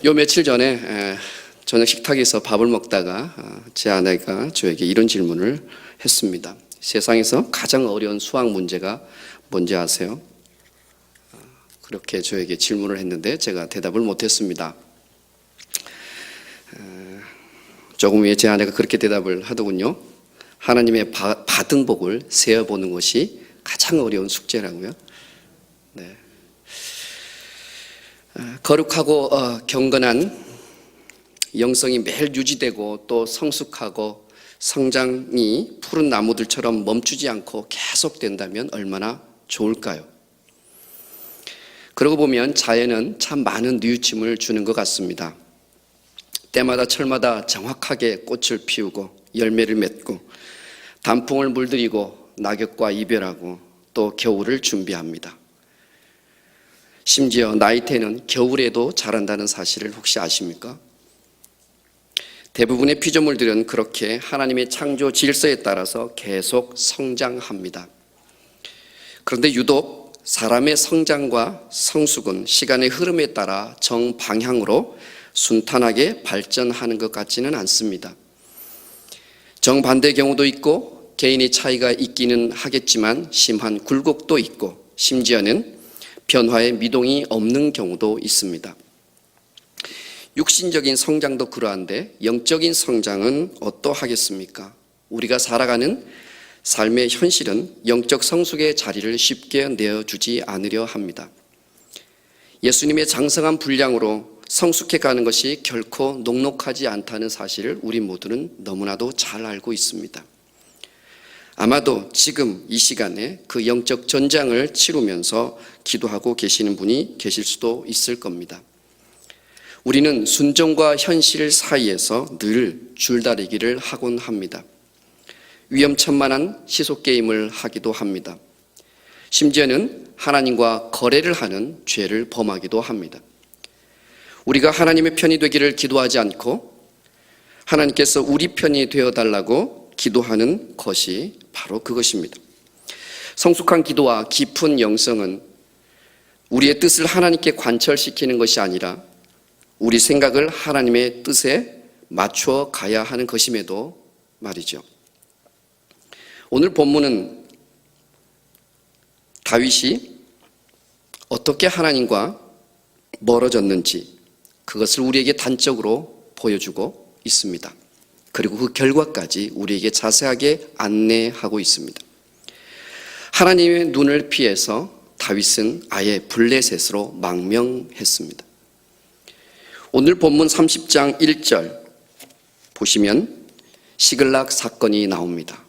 요 며칠 전에 저녁 식탁에서 밥을 먹다가 제 아내가 저에게 이런 질문을 했습니다. 세상에서 가장 어려운 수학 문제가 뭔지 아세요? 그렇게 저에게 질문을 했는데 제가 대답을 못했습니다. 조금 후에 제 아내가 그렇게 대답을 하더군요. 하나님의 받은 복을 세어보는 것이 가장 어려운 숙제라고요. 네. 거룩하고 경건한 영성이 매일 유지되고 또 성숙하고 성장이 푸른 나무들처럼 멈추지 않고 계속된다면 얼마나 좋을까요? 그러고 보면 자연은 참 많은 뉘우침을 주는 것 같습니다. 때마다 철마다 정확하게 꽃을 피우고 열매를 맺고 단풍을 물들이고 낙엽과 이별하고 또 겨울을 준비합니다. 심지어 나이테는 겨울에도 자란다는 사실을 혹시 아십니까? 대부분의 피조물들은 그렇게 하나님의 창조 질서에 따라서 계속 성장합니다. 그런데 유독 사람의 성장과 성숙은 시간의 흐름에 따라 정방향으로 순탄하게 발전하는 것 같지는 않습니다. 정반대의 경우도 있고 개인의 차이가 있기는 하겠지만 심한 굴곡도 있고 심지어는 변화의 미동이 없는 경우도 있습니다. 육신적인 성장도 그러한데 영적인 성장은 어떠하겠습니까? 우리가 살아가는 삶의 현실은 영적 성숙의 자리를 쉽게 내어주지 않으려 합니다. 예수님의 장성한 분량으로 성숙해 가는 것이 결코 녹록하지 않다는 사실을 우리 모두는 너무나도 잘 알고 있습니다. 아마도 지금 이 시간에 그 영적 전장을 치르면서 기도하고 계시는 분이 계실 수도 있을 겁니다. 우리는 순종과 현실 사이에서 늘 줄다리기를 하곤 합니다. 위험천만한 시속게임을 하기도 합니다. 심지어는 하나님과 거래를 하는 죄를 범하기도 합니다. 우리가 하나님의 편이 되기를 기도하지 않고 하나님께서 우리 편이 되어달라고 기도하는 것이 바로 그것입니다. 성숙한 기도와 깊은 영성은 우리의 뜻을 하나님께 관철시키는 것이 아니라 우리 생각을 하나님의 뜻에 맞추어 가야 하는 것임에도 말이죠. 오늘 본문은 다윗이 어떻게 하나님과 멀어졌는지 그것을 우리에게 단적으로 보여주고 있습니다. 그리고 그 결과까지 우리에게 자세하게 안내하고 있습니다. 하나님의 눈을 피해서 다윗은 아예 블레셋으로 망명했습니다. 오늘 본문 30장 1절 보시면 시글락 사건이 나옵니다.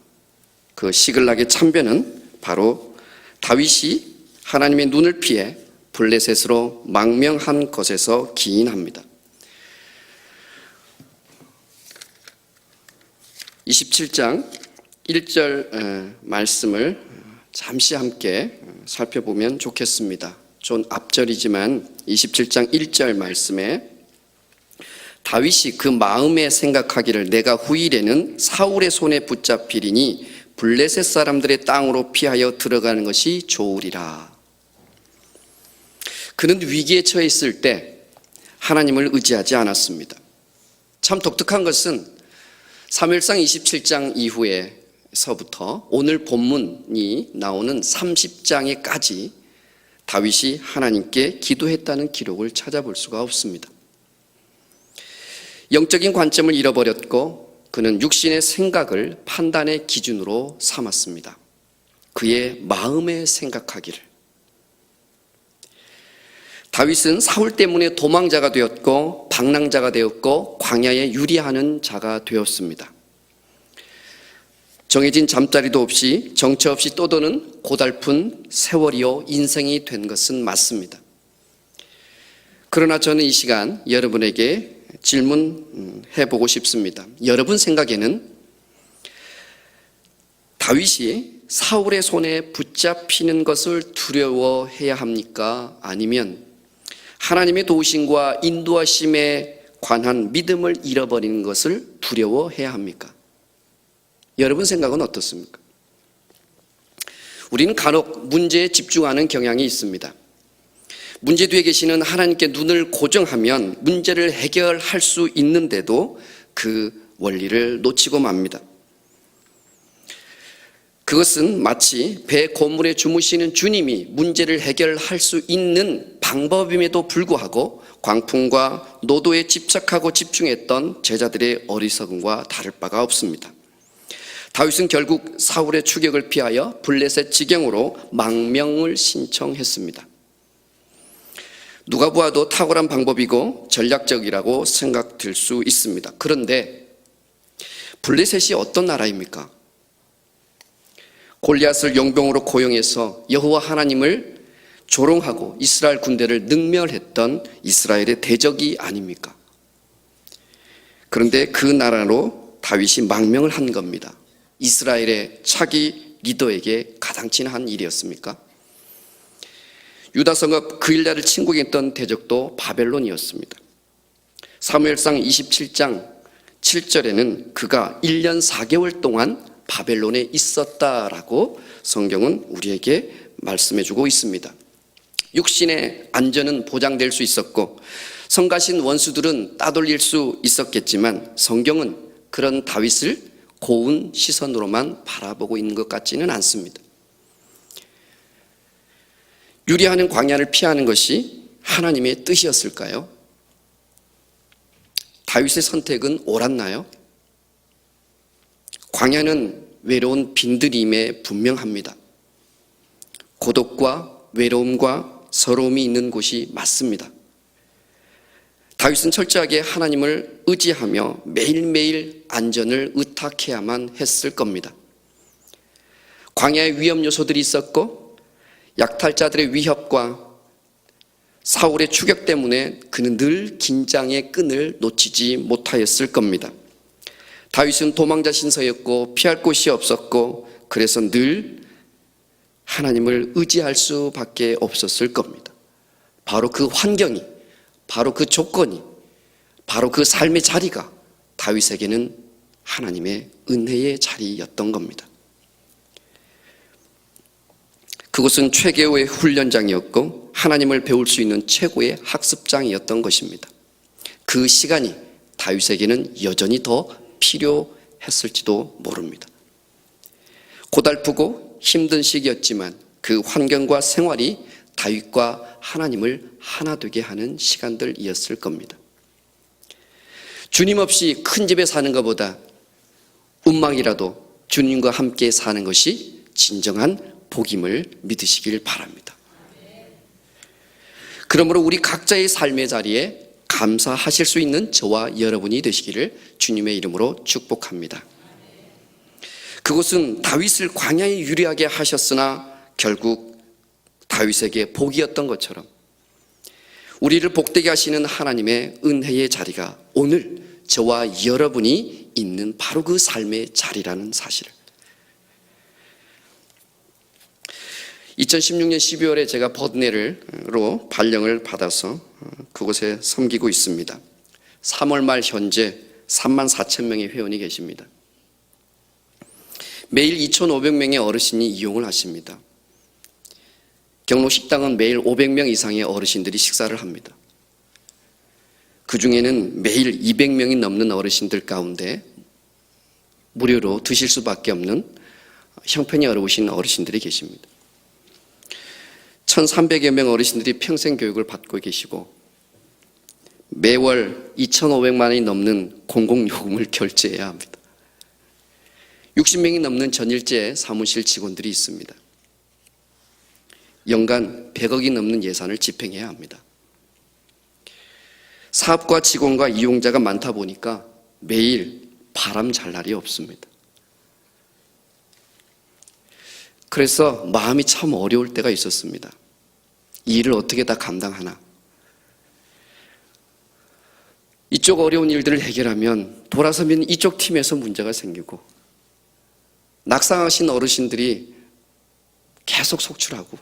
그 시글락의 참변은 바로 다윗이 하나님의 눈을 피해 블레셋으로 망명한 것에서 기인합니다. 27장 1절 말씀을 잠시 함께 살펴보면 좋겠습니다. 좀 앞절이지만 27장 1절 말씀에 다윗이 그 마음에 생각하기를 내가 후일에는 사울의 손에 붙잡히리니 블레셋 사람들의 땅으로 피하여 들어가는 것이 좋으리라. 그는 위기에 처해 있을 때 하나님을 의지하지 않았습니다. 참 독특한 것은 사무엘상 27장 이후에서부터 오늘 본문이 나오는 30장에까지 다윗이 하나님께 기도했다는 기록을 찾아볼 수가 없습니다. 영적인 관점을 잃어버렸고 그는 육신의 생각을 판단의 기준으로 삼았습니다. 그의 마음에 생각하기를. 다윗은 사울 때문에 도망자가 되었고 방랑자가 되었고 광야에 유리하는 자가 되었습니다. 정해진 잠자리도 없이 정처 없이 떠도는 고달픈 세월이요 인생이 된 것은 맞습니다. 그러나 저는 이 시간 여러분에게 질문해보고 싶습니다. 여러분 생각에는 다윗이 사울의 손에 붙잡히는 것을 두려워해야 합니까? 아니면 하나님의 도우심과 인도하심에 관한 믿음을 잃어버리는 것을 두려워해야 합니까? 여러분 생각은 어떻습니까? 우리는 간혹 문제에 집중하는 경향이 있습니다. 문제 뒤에 계시는 하나님께 눈을 고정하면 문제를 해결할 수 있는데도 그 원리를 놓치고 맙니다. 그것은 마치 배 고물에 주무시는 주님이 문제를 해결할 수 있는 방법임에도 불구하고 광풍과 노도에 집착하고 집중했던 제자들의 어리석음과 다를 바가 없습니다. 다윗은 결국 사울의 추격을 피하여 블레셋 지경으로 망명을 신청했습니다. 누가 보아도 탁월한 방법이고 전략적이라고 생각될 수 있습니다. 그런데 블레셋이 어떤 나라입니까? 골리앗을 용병으로 고용해서 여호와 하나님을 조롱하고 이스라엘 군대를 능멸했던 이스라엘의 대적이 아닙니까? 그런데 그 나라로 다윗이 망명을 한 겁니다. 이스라엘의 차기 리더에게 가당치 한 일이었습니까? 유다 성읍 그일랴를 침공했던 대적도 바벨론이었습니다. 사무엘상 27장 7절에는 그가 1년 4개월 동안 바벨론에 있었다라고 성경은 우리에게 말씀해주고 있습니다. 육신의 안전은 보장될 수 있었고 성가신 원수들은 따돌릴 수 있었겠지만 성경은 그런 다윗을 고운 시선으로만 바라보고 있는 것 같지는 않습니다. 유리하는 광야를 피하는 것이 하나님의 뜻이었을까요? 다윗의 선택은 옳았나요? 광야는 외로운 빈들임에 분명합니다. 고독과 외로움과 서러움이 있는 곳이 맞습니다. 다윗은 철저하게 하나님을 의지하며 매일매일 안전을 의탁해야만 했을 겁니다. 광야의 위험 요소들이 있었고 약탈자들의 위협과 사울의 추격 때문에 그는 늘 긴장의 끈을 놓치지 못하였을 겁니다. 다윗은 도망자 신서였고 피할 곳이 없었고 그래서 늘 하나님을 의지할 수밖에 없었을 겁니다. 바로 그 환경이, 바로 그 조건이, 바로 그 삶의 자리가 다윗에게는 하나님의 은혜의 자리였던 겁니다. 그곳은 최고의 훈련장이었고 하나님을 배울 수 있는 최고의 학습장이었던 것입니다. 그 시간이 다윗에게는 여전히 더 필요했을지도 모릅니다. 고달프고 힘든 시기였지만 그 환경과 생활이 다윗과 하나님을 하나 되게 하는 시간들이었을 겁니다. 주님 없이 큰 집에 사는 것보다 운망이라도 주님과 함께 사는 것이 진정한 복임을 믿으시길 바랍니다. 그러므로 우리 각자의 삶의 자리에 감사하실 수 있는 저와 여러분이 되시기를 주님의 이름으로 축복합니다. 그것은 다윗을 광야에 유리하게 하셨으나 결국 다윗에게 복이었던 것처럼 우리를 복되게 하시는 하나님의 은혜의 자리가 오늘 저와 여러분이 있는 바로 그 삶의 자리라는 사실을 2016년 12월에 제가 버드네로 발령을 받아서 그곳에 섬기고 있습니다. 3월 말 현재 3만 4천 명의 회원이 계십니다. 매일 2,500명의 어르신이 이용을 하십니다. 경로 식당은 매일 500명 이상의 어르신들이 식사를 합니다. 그 중에는 매일 200명이 넘는 어르신들 가운데 무료로 드실 수밖에 없는 형편이 어려우신 어르신들이 계십니다. 1,300여 명 어르신들이 평생 교육을 받고 계시고 매월 2,500만 원이 넘는 공공요금을 결제해야 합니다. 60명이 넘는 전일제 사무실 직원들이 있습니다. 연간 100억이 넘는 예산을 집행해야 합니다. 사업과 직원과 이용자가 많다 보니까 매일 바람 잘 날이 없습니다. 그래서 마음이 참 어려울 때가 있었습니다. 이 일을 어떻게 다 감당하나. 이쪽 어려운 일들을 해결하면 돌아서면 이쪽 팀에서 문제가 생기고 낙상하신 어르신들이 계속 속출하고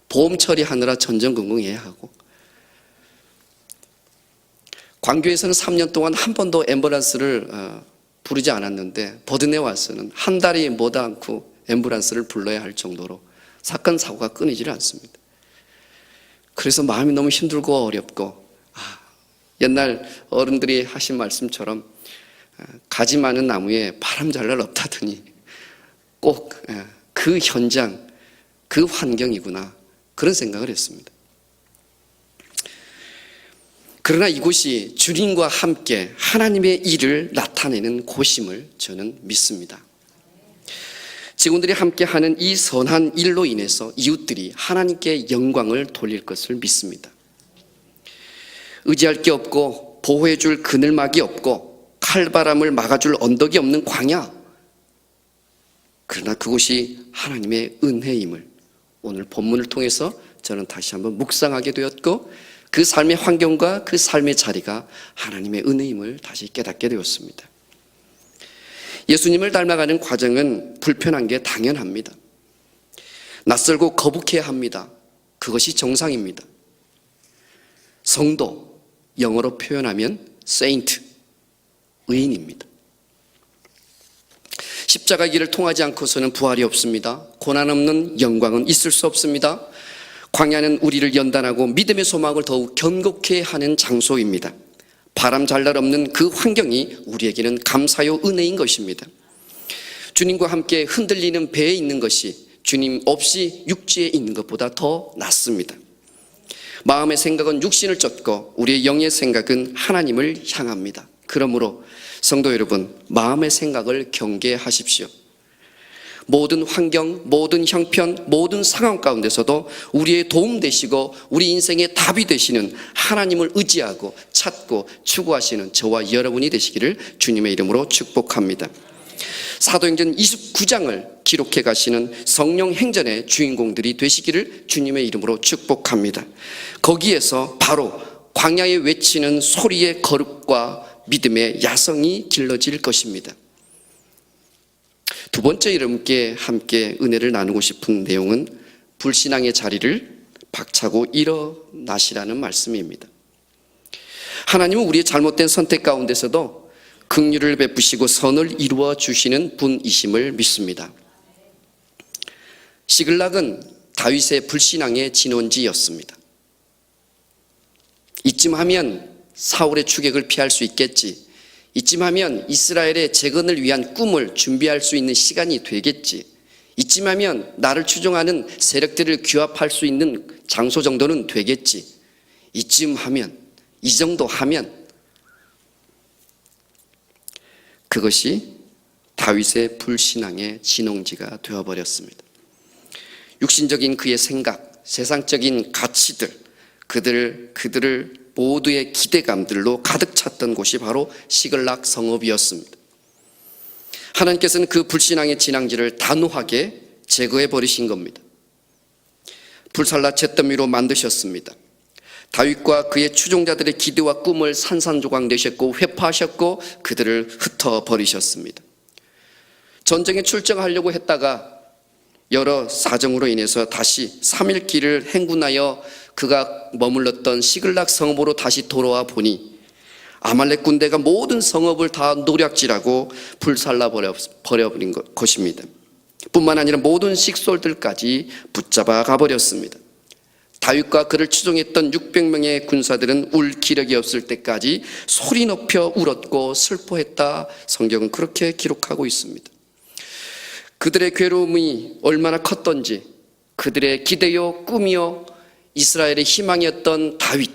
보험 처리하느라 전전긍긍해야 하고 광교에서는 3년 동안 한 번도 앰뷸런스를 부르지 않았는데 버든에 와서는 한 달이 못 않고 앰뷸런스를 불러야 할 정도로 사건 사고가 끊이질 않습니다. 그래서 마음이 너무 힘들고 어렵고, 옛날 어른들이 하신 말씀처럼 가지 많은 나무에 바람 잘 날 없다더니 꼭 그 현장, 그 환경이구나, 그런 생각을 했습니다. 그러나 이곳이 주님과 함께 하나님의 일을 나타내는 곳임을 저는 믿습니다. 직원들이 함께하는 이 선한 일로 인해서 이웃들이 하나님께 영광을 돌릴 것을 믿습니다. 의지할 게 없고 보호해줄 그늘막이 없고 칼바람을 막아줄 언덕이 없는 광야, 그러나 그곳이 하나님의 은혜임을 오늘 본문을 통해서 저는 다시 한번 묵상하게 되었고, 그 삶의 환경과 그 삶의 자리가 하나님의 은혜임을 다시 깨닫게 되었습니다. 예수님을 닮아가는 과정은 불편한 게 당연합니다. 낯설고 거북해야 합니다. 그것이 정상입니다. 성도, 영어로 표현하면 세인트, 의인입니다. 십자가 길을 통하지 않고서는 부활이 없습니다. 고난 없는 영광은 있을 수 없습니다. 광야는 우리를 연단하고 믿음의 소망을 더욱 견고케 하는 장소입니다. 바람 잘 날 없는 그 환경이 우리에게는 감사요 은혜인 것입니다. 주님과 함께 흔들리는 배에 있는 것이 주님 없이 육지에 있는 것보다 더 낫습니다. 마음의 생각은 육신을 쫓고 우리의 영의 생각은 하나님을 향합니다. 그러므로 성도 여러분, 마음의 생각을 경계하십시오. 모든 환경, 모든 형편, 모든 상황 가운데서도 우리의 도움 되시고 우리 인생의 답이 되시는 하나님을 의지하고 찾고 추구하시는 저와 여러분이 되시기를 주님의 이름으로 축복합니다. 사도행전 29장을 기록해 가시는 성령 행전의 주인공들이 되시기를 주님의 이름으로 축복합니다. 거기에서 바로 광야에 외치는 소리의 거룩과 믿음의 야성이 길러질 것입니다. 두 번째 여러분께 함께 은혜를 나누고 싶은 내용은 불신앙의 자리를 박차고 일어나시라는 말씀입니다. 하나님은 우리의 잘못된 선택 가운데서도 긍휼을 베푸시고 선을 이루어 주시는 분이심을 믿습니다. 시글락은 다윗의 불신앙의 진원지였습니다. 이쯤 하면 사울의 추격을 피할 수 있겠지, 이쯤 하면 이스라엘의 재건을 위한 꿈을 준비할 수 있는 시간이 되겠지, 이쯤 하면 나를 추종하는 세력들을 규합할 수 있는 장소 정도는 되겠지, 이쯤 하면, 이 정도 하면, 그것이 다윗의 불신앙의 진홍지가 되어버렸습니다. 육신적인 그의 생각, 세상적인 가치들, 그들을 모두의 기대감들로 가득 찼던 곳이 바로 시글락 성읍이었습니다. 하나님께서는 그 불신앙의 진앙지를 단호하게 제거해 버리신 겁니다. 불살라 잿더미로 만드셨습니다. 다윗과 그의 추종자들의 기대와 꿈을 산산조각 내셨고 회파하셨고 그들을 흩어버리셨습니다. 전쟁에 출정하려고 했다가 여러 사정으로 인해서 다시 3일 길을 행군하여 그가 머물렀던 시글락 성읍으로 다시 돌아와 보니 아말렉 군대가 모든 성읍을 다 노략질하고 불살라 버려버린 것입니다. 뿐만 아니라 모든 식솔들까지 붙잡아 가버렸습니다. 다윗과 그를 추종했던 600명의 군사들은 울 기력이 없을 때까지 소리 높여 울었고 슬퍼했다. 성경은 그렇게 기록하고 있습니다. 그들의 괴로움이 얼마나 컸던지, 그들의 기대요 꿈이요 이스라엘의 희망이었던 다윗,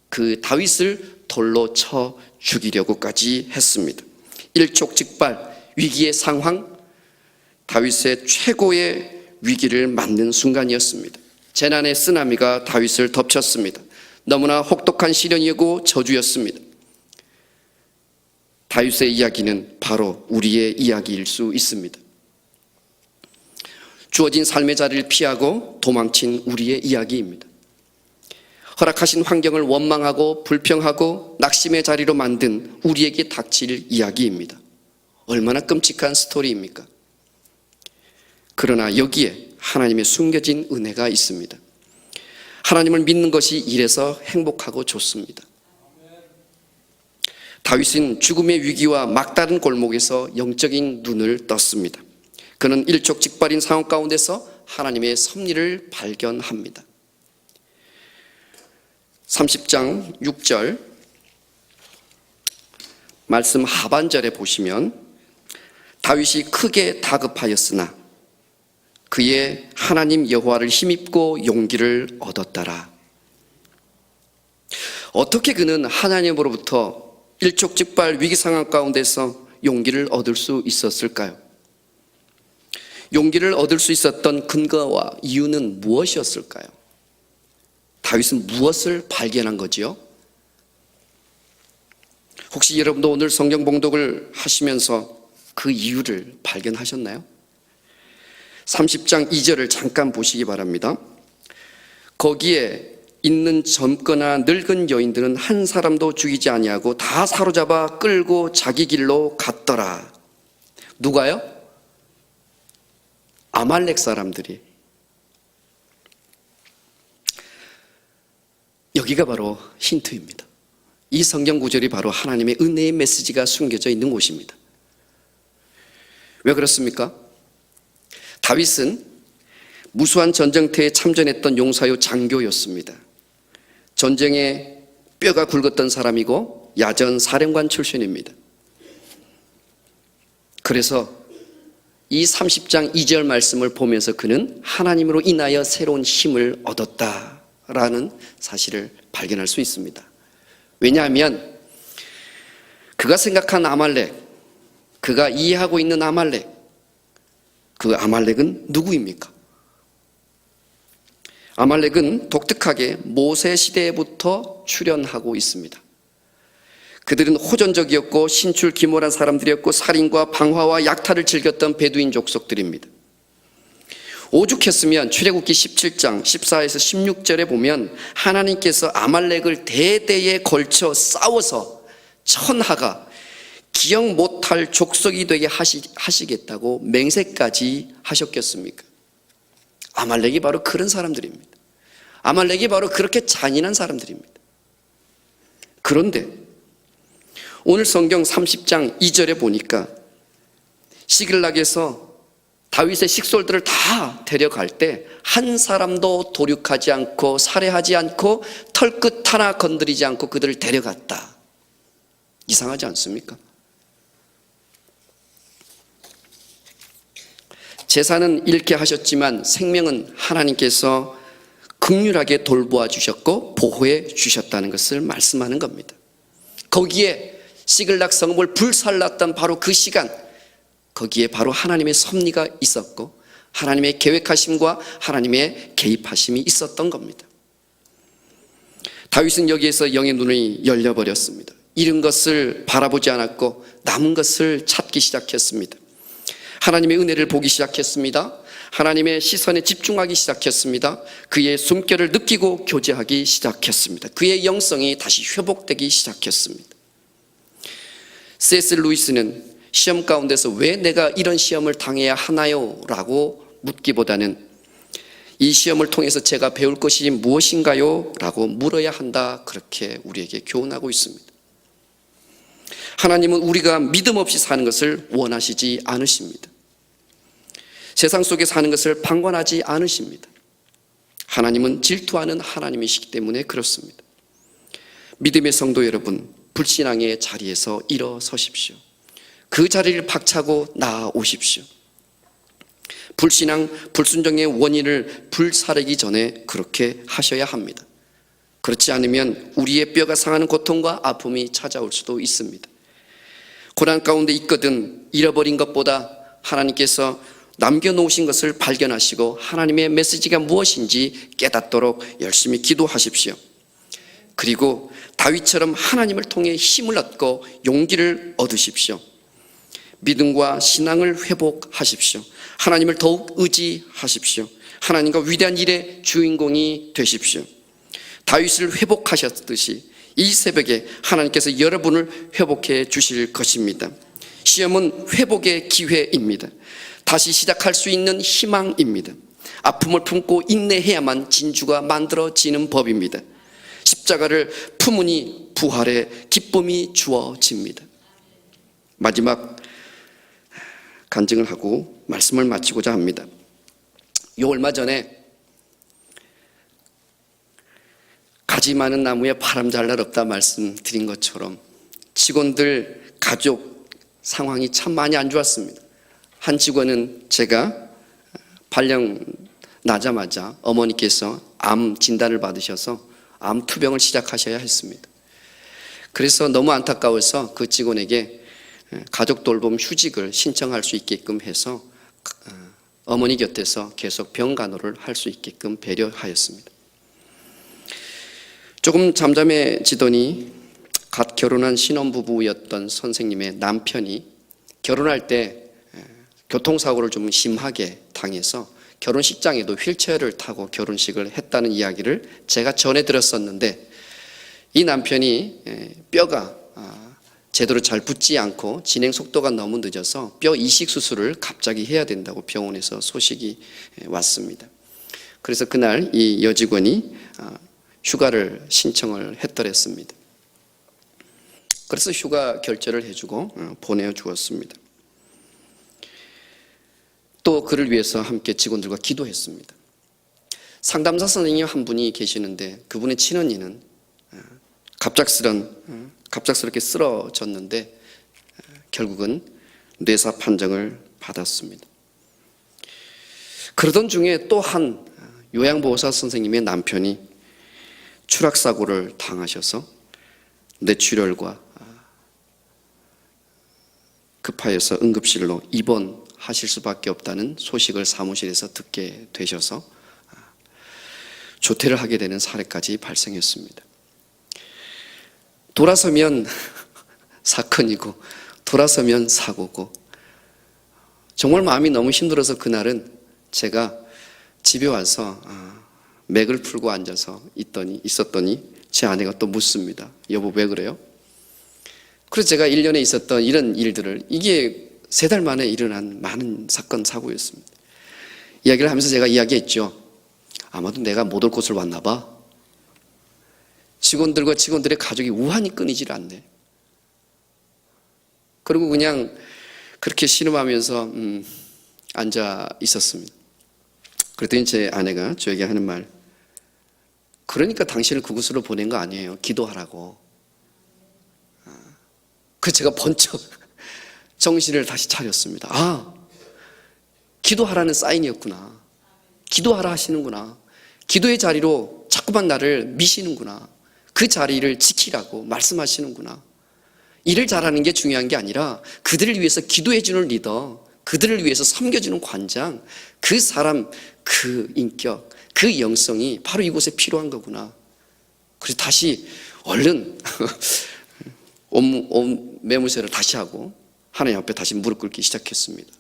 그 다윗을 돌로 쳐 죽이려고까지 했습니다. 일촉즉발 위기의 상황, 다윗의 최고의 위기를 맞는 순간이었습니다. 재난의 쓰나미가 다윗을 덮쳤습니다. 너무나 혹독한 시련이고 저주였습니다. 다윗의 이야기는 바로 우리의 이야기일 수 있습니다. 주어진 삶의 자리를 피하고 도망친 우리의 이야기입니다. 허락하신 환경을 원망하고 불평하고 낙심의 자리로 만든 우리에게 닥칠 이야기입니다. 얼마나 끔찍한 스토리입니까? 그러나 여기에 하나님의 숨겨진 은혜가 있습니다. 하나님을 믿는 것이 이래서 행복하고 좋습니다. 다윗은 죽음의 위기와 막다른 골목에서 영적인 눈을 떴습니다. 그는 일촉즉발인 상황 가운데서 하나님의 섭리를 발견합니다. 30장 6절 말씀 하반절에 보시면 다윗이 크게 다급하였으나 그의 하나님 여호와를 힘입고 용기를 얻었더라. 어떻게 그는 하나님으로부터 일촉즉발 위기 상황 가운데서 용기를 얻을 수 있었을까요? 용기를 얻을 수 있었던 근거와 이유는 무엇이었을까요? 다윗은 무엇을 발견한 거지요? 혹시 여러분도 오늘 성경 봉독을 하시면서 그 이유를 발견하셨나요? 30장 2절을 잠깐 보시기 바랍니다. 거기에 있는 젊거나 늙은 여인들은 한 사람도 죽이지 아니하고 다 사로잡아 끌고 자기 길로 갔더라. 누가요? 아말렉 사람들이. 여기가 바로 힌트입니다. 이 성경 구절이 바로 하나님의 은혜의 메시지가 숨겨져 있는 곳입니다. 왜 그렇습니까? 다윗은 무수한 전쟁터에 참전했던 용사요 장교였습니다. 전쟁에 뼈가 굵었던 사람이고 야전 사령관 출신입니다. 그래서 이 30장 2절 말씀을 보면서 그는 하나님으로 인하여 새로운 힘을 얻었다라는 사실을 발견할 수 있습니다. 왜냐하면 그가 생각한 아말렉, 그가 이해하고 있는 아말렉, 그 아말렉은 누구입니까? 아말렉은 독특하게 모세 시대부터 출현하고 있습니다. 그들은 호전적이었고 신출기몰한 사람들이었고 살인과 방화와 약탈을 즐겼던 베두인 족속들입니다. 오죽했으면 출애굽기 17장 14에서 16절에 보면 하나님께서 아말렉을 대대에 걸쳐 싸워서 천하가 기억 못할 족속이 되게 하시겠다고 맹세까지 하셨겠습니까? 아말렉이 바로 그런 사람들입니다. 아말렉이 바로 그렇게 잔인한 사람들입니다. 그런데 오늘 성경 30장 2절에 보니까 시글락에서 다윗의 식솔들을 다 데려갈 때 한 사람도 도륙하지 않고 살해하지 않고 털끝 하나 건드리지 않고 그들을 데려갔다. 이상하지 않습니까? 재산은 잃게 하셨지만 생명은 하나님께서 긍휼하게 돌보아 주셨고 보호해 주셨다는 것을 말씀하는 겁니다. 거기에 시글락 성읍을 불살랐던 바로 그 시간, 거기에 바로 하나님의 섭리가 있었고 하나님의 계획하심과 하나님의 개입하심이 있었던 겁니다. 다윗은 여기에서 영의 눈이 열려버렸습니다. 잃은 것을 바라보지 않았고 남은 것을 찾기 시작했습니다. 하나님의 은혜를 보기 시작했습니다. 하나님의 시선에 집중하기 시작했습니다. 그의 숨결을 느끼고 교제하기 시작했습니다. 그의 영성이 다시 회복되기 시작했습니다. C.S. 루이스는 시험 가운데서 왜 내가 이런 시험을 당해야 하나요? 라고 묻기보다는 이 시험을 통해서 제가 배울 것이 무엇인가요? 라고 물어야 한다. 그렇게 우리에게 교훈하고 있습니다. 하나님은 우리가 믿음 없이 사는 것을 원하시지 않으십니다. 세상 속에 사는 것을 방관하지 않으십니다. 하나님은 질투하는 하나님이시기 때문에 그렇습니다. 믿음의 성도 여러분, 불신앙의 자리에서 일어서십시오. 그 자리를 박차고 나아오십시오. 불신앙, 불순종의 원인을 불사르기 전에 그렇게 하셔야 합니다. 그렇지 않으면 우리의 뼈가 상하는 고통과 아픔이 찾아올 수도 있습니다. 고난 가운데 있거든 잃어버린 것보다 하나님께서 남겨놓으신 것을 발견하시고 하나님의 메시지가 무엇인지 깨닫도록 열심히 기도하십시오. 그리고 다윗처럼 하나님을 통해 힘을 얻고 용기를 얻으십시오. 믿음과 신앙을 회복하십시오. 하나님을 더욱 의지하십시오. 하나님과 위대한 일의 주인공이 되십시오. 다윗을 회복하셨듯이 이 새벽에 하나님께서 여러분을 회복해 주실 것입니다. 시험은 회복의 기회입니다. 다시 시작할 수 있는 희망입니다. 아픔을 품고 인내해야만 진주가 만들어지는 법입니다. 십자가를 품으니 부활의 기쁨이 주어집니다. 마지막 간증을 하고 말씀을 마치고자 합니다. 요 얼마 전에 가지 많은 나무에 바람 잘 날 없다 말씀드린 것처럼 직원들 가족 상황이 참 많이 안 좋았습니다. 한 직원은 제가 발령 나자마자 어머니께서 암 진단을 받으셔서 암 투병을 시작하셔야 했습니다. 그래서 너무 안타까워서 그 직원에게 가족 돌봄 휴직을 신청할 수 있게끔 해서 어머니 곁에서 계속 병간호를 할 수 있게끔 배려하였습니다. 조금 잠잠해지더니 갓 결혼한 신혼부부였던 선생님의 남편이 결혼할 때 교통사고를 좀 심하게 당해서 결혼식장에도 휠체어를 타고 결혼식을 했다는 이야기를 제가 전해 들었었는데, 이 남편이 뼈가 제대로 잘 붙지 않고 진행 속도가 너무 늦어서 뼈 이식 수술을 갑자기 해야 된다고 병원에서 소식이 왔습니다. 그래서 그날 이 여직원이 휴가를 신청을 했더랬습니다. 그래서 휴가 결제를 해주고 보내주었습니다. 또 그를 위해서 함께 직원들과 기도했습니다. 상담사 선생님 한 분이 계시는데 그분의 친언니는 갑작스럽게 쓰러졌는데 결국은 뇌사 판정을 받았습니다. 그러던 중에 또 한 요양보호사 선생님의 남편이 추락사고를 당하셔서 뇌출혈과 급하여서 응급실로 입원하실 수밖에 없다는 소식을 사무실에서 듣게 되셔서 조퇴를 하게 되는 사례까지 발생했습니다. 돌아서면 사건이고 돌아서면 사고고, 정말 마음이 너무 힘들어서 그날은 제가 집에 와서 맥을 풀고 앉아서 있었더니 제 아내가 또 묻습니다. 여보, 왜 그래요? 그래서 제가 1년에 있었던 이런 일들을, 이게 3달 만에 일어난 많은 사건 사고였습니다. 이야기를 하면서 제가 이야기했죠. 아마도 내가 못 올 곳을 왔나 봐. 직원들과 직원들의 가족이 우환이 끊이질 않네. 그리고 그냥 그렇게 신음하면서 앉아 있었습니다. 그랬더니 제 아내가 저에게 하는 말, 그러니까 당신을 그곳으로 보낸 거 아니에요. 기도하라고. 그래서 제가 번쩍 정신을 다시 차렸습니다. 기도하라는 사인이었구나. 기도하라 하시는구나. 기도의 자리로 자꾸만 나를 미시는구나. 그 자리를 지키라고 말씀하시는구나. 일을 잘하는 게 중요한 게 아니라 그들을 위해서 기도해주는 리더, 그들을 위해서 섬겨주는 관장, 그 사람, 그 인격, 그 영성이 바로 이곳에 필요한 거구나. 그래서 다시 얼른 매무새를 다시 하고 하나님 앞에 다시 무릎 꿇기 시작했습니다.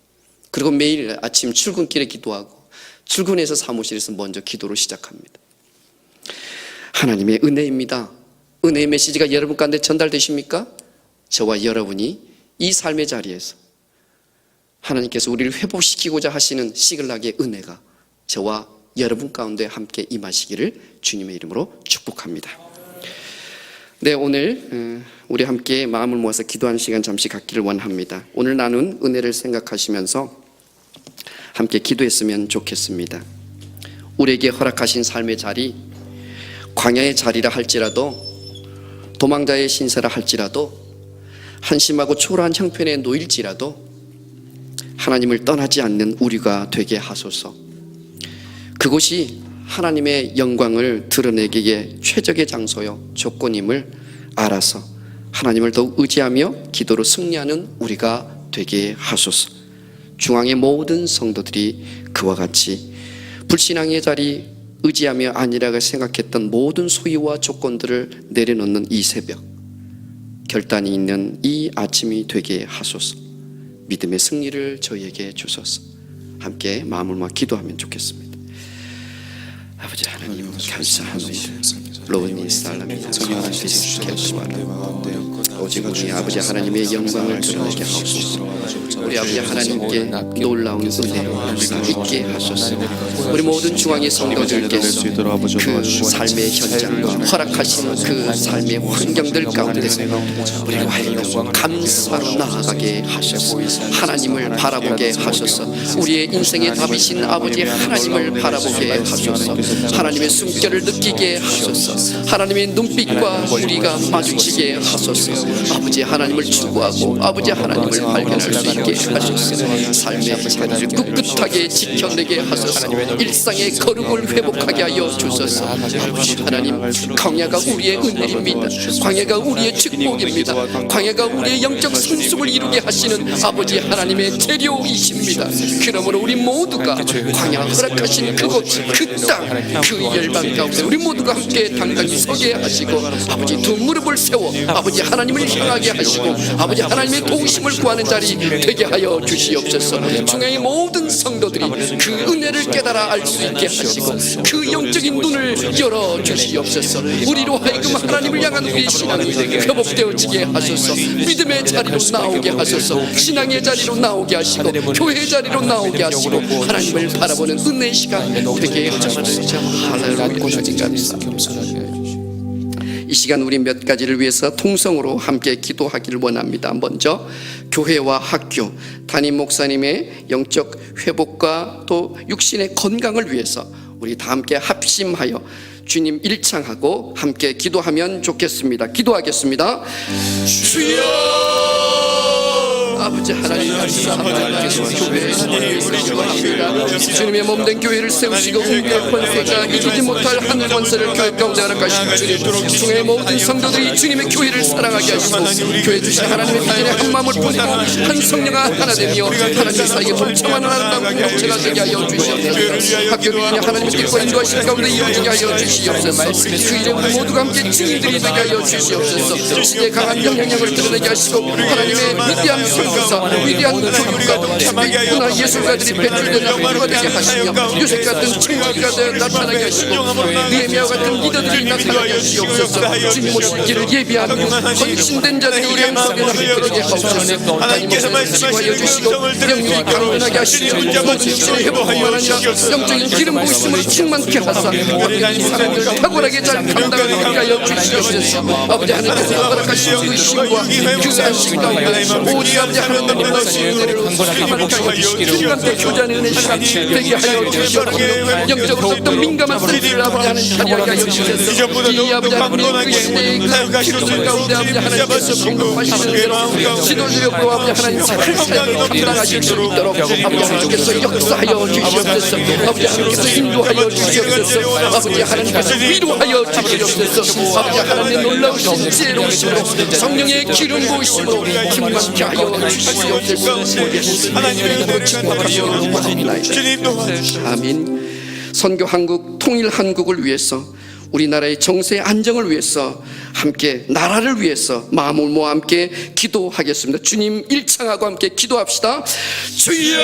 그리고 매일 아침 출근길에 기도하고 출근해서 사무실에서 먼저 기도를 시작합니다. 하나님의 은혜입니다. 은혜의 메시지가 여러분 가운데 전달되십니까? 저와 여러분이 이 삶의 자리에서 하나님께서 우리를 회복시키고자 하시는 시글락의 은혜가 저와 여러분 가운데 함께 임하시기를 주님의 이름으로 축복합니다. 네, 오늘 우리 함께 마음을 모아서 기도하는 시간 잠시 갖기를 원합니다. 오늘 나눈 은혜를 생각하시면서 함께 기도했으면 좋겠습니다. 우리에게 허락하신 삶의 자리, 광야의 자리라 할지라도, 도망자의 신세라 할지라도, 한심하고 초라한 형편에 놓일지라도 하나님을 떠나지 않는 우리가 되게 하소서. 그곳이 하나님의 영광을 드러내기에 최적의 장소요 조건임을 알아서 하나님을 더욱 의지하며 기도로 승리하는 우리가 되게 하소서. 중앙의 모든 성도들이 그와 같이 불신앙의 자리, 의지하며 안일하게 생각했던 모든 소유와 조건들을 내려놓는 이 새벽, 결단이 있는 이 아침이 되게 하소서. 믿음의 승리를 저희에게 주소서. 함께 마음을 모아 기도하면 좋겠습니다. 아버지 하나님, 감사합니다. 로니 살라미 오직 우리 아버지 하나님의 영광을 드러내게 하옵소서. 우리 아버지 하나님께 놀라운 은혜를 있게 하소서. 우리 모든 중앙의 성도들께서 그 삶의 현장과 허락하신 그 삶의 환경들 가운데 우리가 하여금 감사로 나아가게 하소서. 하나님을 바라보게 하소서. 우리의 인생의 답이신 아버지 하나님을 바라보게 하소서. 하나님의 숨결을 느끼게 하소서. 하나님의 눈빛과 우리가 마주치게 하소서. 아버지 하나님을 추구하고 아버지 하나님을 발견할 수 있게 하소서. 삶의 자리를 꿋꿋하게 지켜내게 하소서. 일상의 거룩을 회복하게 하여 주소서. 아버지 하나님, 광야가 우리의 은혜입니다. 광야가 우리의 축복입니다. 광야가 우리의 영적 성숙을 이루게 하시는 아버지 하나님의 재료이십니다. 그러므로 우리 모두가 광야 허락하신 그곳, 그 땅, 그 열방 가운데 우리 모두가 함께 당당히 서게 하시고 아버지 두 무릎을 세워 아버지 하나님을 향하게 하시고 아버지 하나님의 도우심을 구하는 자리 되게 하여 주시옵소서. 중앙의 모든 성도들이 그 은혜를 깨달아 알 수 있게 하시고 그 영적인 눈을 열어 주시옵소서. 우리로 하여금 하나님을 향한 우리의 신앙이 회복되어지게 하소서. 믿음의 자리로 나오게 하소서. 신앙의 자리로 나오게 하시고 교회의 자리로 나오게 하시고 하나님을 바라보는 은혜의 시간 되게 하소서. 할렐루야. 이 시간 우리 몇 가지를 위해서 통성으로 함께 기도하기를 원합니다. 먼저 교회와 학교, 담임 목사님의 영적 회복과 또 육신의 건강을 위해서 우리 다 함께 합심하여 주님 일창하고 함께 기도하면 좋겠습니다. 기도하겠습니다. 주여, 아버지 하나님 감사합니다. 교회에 기도합니다. 주님의 몸된 교회를 세우시고 우리의 권세가 이기지 못할 하늘 권세를 교회 가운데 허락하신 주님, 중의 모든 성도들이 주님의 교회를 사랑하게 하시고 교회 주신 하나님의 비전에 한 마음을 보내고 한 성령아 하나 되며 하나님 사이에 동참하는 아름다운 공동체가 되게 하여 주시옵소서. 학교를 위해 하나님의 뜻과 인도하신 가운데 이루어지게 하여 주시옵소서. 그 일에 우리 모두가 함께 증인들이 되게 하여 주시옵소서. 시대의 강한 영향력을 드러내게 하시고 하나님의 위대한 선교사, 위대한 교육가, 문화 예술가들이 배출되는 학교가 되게 하시며 요셉 같은 친구가 되어 나타나게 하시고 느헤미야 같은 리더들이 나타나게 하시옵소서. 주님 오실 길을 예비하고 헌신된 자들이 양석에 나게 되게 하옵소서. 하나님께서 지구하여 주시고 영육이 강건하게 하시고 모든 육신의 회복뿐만 아니라 영적인 기름 부으심을 충만케 하사 이 사람들 탁월하게 잘 감당하게 하여 주시옵소서. 아버지 하나님께서 허락하신 그 힘과 그 안식 가운데 오직 아버지 하나님의 은혜를 감사하여 주시기를 중간때 교제하는 은혜 시간 되게 하여 주시옵소서. 영적으로 어떤 민감한 센스를 아버지 하나님 자리하게 하여 주셔서 이 아버지 하나님 그 시대의 그 기록들 가운데 아버지 하나님께서 공급하시는 대로 지도자력으로 아버지 하나님 잘 삶을 감당하실 수 있도록 아버지 하나님께서 역사하여 주시옵소서. 아버지 하나님께서 인도하여 주시옵소서. 아버지 하나님께서 위로하여 주시옵소서. 아버지 하나님의 놀라우신 지혜로우심으로 성령의 기름 부으심으로 충만케 하여 주시옵소서. 하나님의 아멘. 선교 한국, 통일 한국을 위해서 우리나라의 정세의 안정을 위해서 함께 나라를 위해서 마음을 모아 함께 기도하겠습니다. 주님 일창하고 함께 기도합시다. 주여,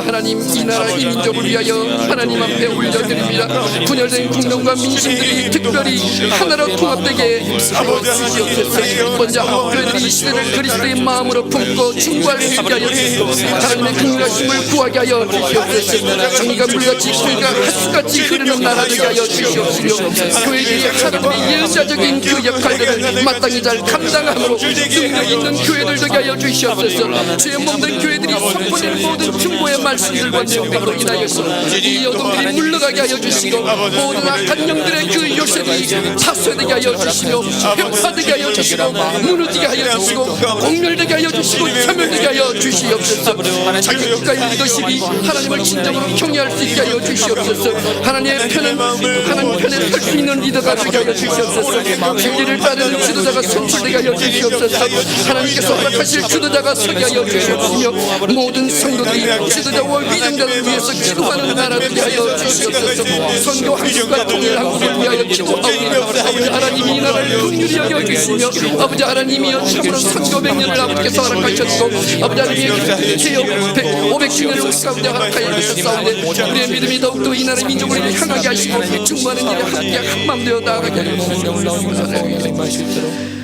하나님 이 나라 이 민족을 위하여 하나님 앞에 올려드립니다. 분열된 국민과 민심들이 특별히 하나로 통합되게 하옵소서. 먼저 학교들이 이 시대를 그리스도의 마음으로 품고 충고할 수 있게 하여 주시옵소서. 하나님의 긍휼하심을 구하게 하여 주시옵소서. 정의가 물같이 불과 하수같이 흐르는 나라 되게 하여 주시옵소서. 교회들이 하나님의 예언자적인 그 역할들을 마땅히 잘 감당함으로 능력 있는 교회들 되게 하여 주시옵소서. 주의 몸된 교회들이 선포되는 모든 충고의 말씀들과 명령으로 인하여서 이 어둠들이 물러가게 하여 주시고 모든 악한 영들의 그 요셉이 파쇄되게 하여 주시며 폐파되게 하여 주시고 무너지게 하여 주시고 공멸되게 하여 주시고 혐오되게 하여 주시옵소서. 자기 국가의 리더십이 하나님을 진정으로 경외할 수 있게 하여 주시옵소서. 하나님의 편은 하나님 편에 설 수 있는 리더가 되게 하여 주시옵소서. 진리를 따르는 지도자가 선출되게 하여 주시옵소서. 하나님께서 허락하실 지도자가 서게 하여 주시옵시며 모든 성도들이 지도자와 위정자를 위해서 기도하는 나라 되게 하여 주시옵소서. 선교 한국과 통일 한국을 위하여 기도하오니 아버지 하나님 이 나라를 긍휼히 여겨 주시며 아버지 하나님이여 참으로 선교 100년을 아버지께서 허락하셨고 아버지 하나님의 개혁 500주년을 가운데 허락하여 주셨사오니 우리의 믿음이 더욱더 이 나라의 민족을 향하게 하시고 충만한 일에 함께 한마음 되어 나아가게 하여 주시옵소서.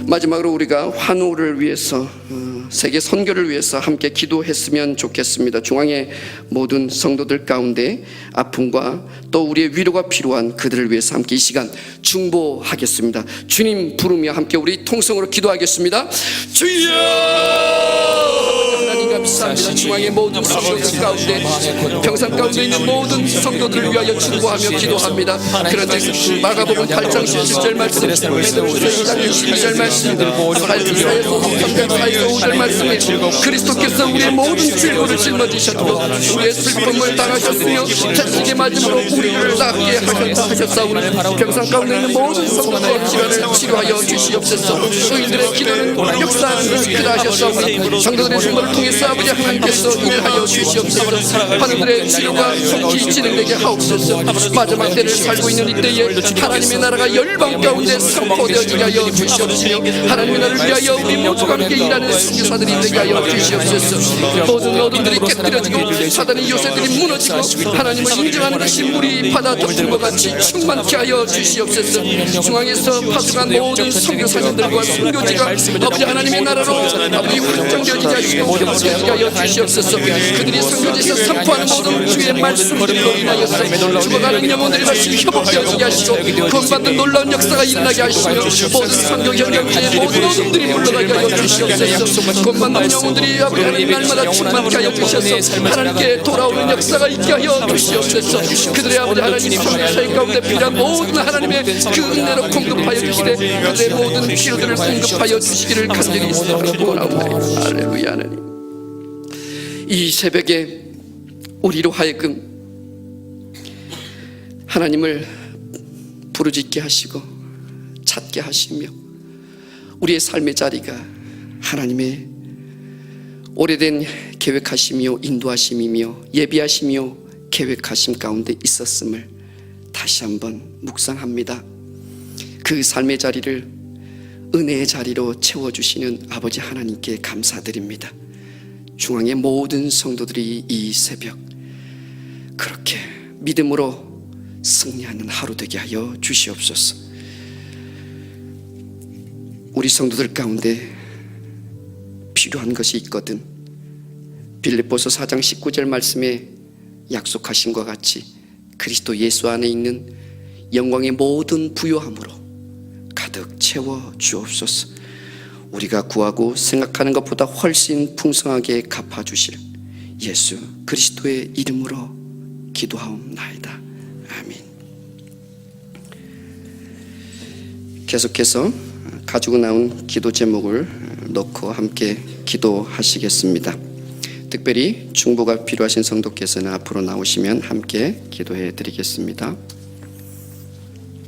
마지막으로 우리가 환우를 위해서 세계 선교를 위해서 함께 기도했으면 좋겠습니다. 중앙의 모든 성도들 가운데 아픔과 또 우리의 위로가 필요한 그들을 위해서 함께 이 시간 중보하겠습니다. 주님 부르며 함께 우리 통성으로 기도하겠습니다. 주여, 하나님 감사합니다. 중앙의 모든 성도들 가운데 평상 가운데 있는 모든 성도들을 위하여 충고하며 기도합니다. 그런데 마가복음 8장 17절 말씀, 베드로서 2장 12절 말씀, 사에서 5절 말씀에 그리스도께서 우리의 모든 질고를 짊어지셨고 우리의 슬픔을 당하셨으며 채찍에 맞음으로 우리를 낫게 하셨사오니 평상 가운데 있는 모든 성도들의 질환을 치료하여 주시옵소서. 의인들의 기도는 역사하는 것을 그다하셨사오니 성도들의 증거를 통해서 아버지 하나님께서 일하여 주시옵소서. 하늘들의 치료가 속히 진행되게 하옵소서. 마지막 때를 살고 있는 이때에 하나님의 나라가 열방 가운데 선포되어지게 하여 주시옵시며 하나님의 나라를 위하여 우리 모두가 함께 일하는 선교사들이 되게 하여 주시옵소서. 모든 어둠들이 깨뜨려지고 사단의 요새들이 무너지고 하나님을 인정하는 것이 물이 바다 덮은 것 같이 충만케 하여 주시옵소서. 중앙에서 파수한 모든 선교사님들과 선교지가 아버지 하나님의 나라로 아버지 확장되어지게 하시고 경제되게 하여 주시옵소서. 그들이 선교지에서 선포하는 모든 주의 말씀들로 인하여서 죽어가는 영혼들이 다시 회복되어지게 하시고 구원받는 놀라운 역사가 일어나게 하시며 모든 선교 현장지의 모든 어둠들이 물러가게 하여 주시옵소서. 구원받는 영혼들이 아버지 하나님 날마다 충만케 하여 주셔서 하나님께 돌아오는 역사가 있게 하여 주시옵소서. 그들의 아버지 하나님 선교사의 가운데 필요한 모든 하나님의 그 은혜로 공급하여 주시되 그들의 모든 필요들을 공급하여 주시기를 간절히 원하옵나이다. 할렐루야. 하나님, 이 새벽에 우리로 하여금 하나님을 부르짖게 하시고 찾게 하시며 우리의 삶의 자리가 하나님의 오래된 계획하심이요 인도하심이며 예비하심이요 계획하심 가운데 있었음을 다시 한번 묵상합니다. 그 삶의 자리를 은혜의 자리로 채워주시는 아버지 하나님께 감사드립니다. 중앙의 모든 성도들이 이 새벽 그렇게 믿음으로 승리하는 하루 되게 하여 주시옵소서. 우리 성도들 가운데 필요한 것이 있거든 빌립보서 4장 19절 말씀에 약속하신 것 같이 그리스도 예수 안에 있는 영광의 모든 부요함으로 가득 채워 주옵소서. 우리가 구하고 생각하는 것보다 훨씬 풍성하게 갚아주실 예수 그리스도의 이름으로 기도하옵나이다. 아멘. 계속해서 가지고 나온 기도 제목을 놓고 함께 기도하시겠습니다. 특별히 중보가 필요하신 성도께서는 앞으로 나오시면 함께 기도해 드리겠습니다.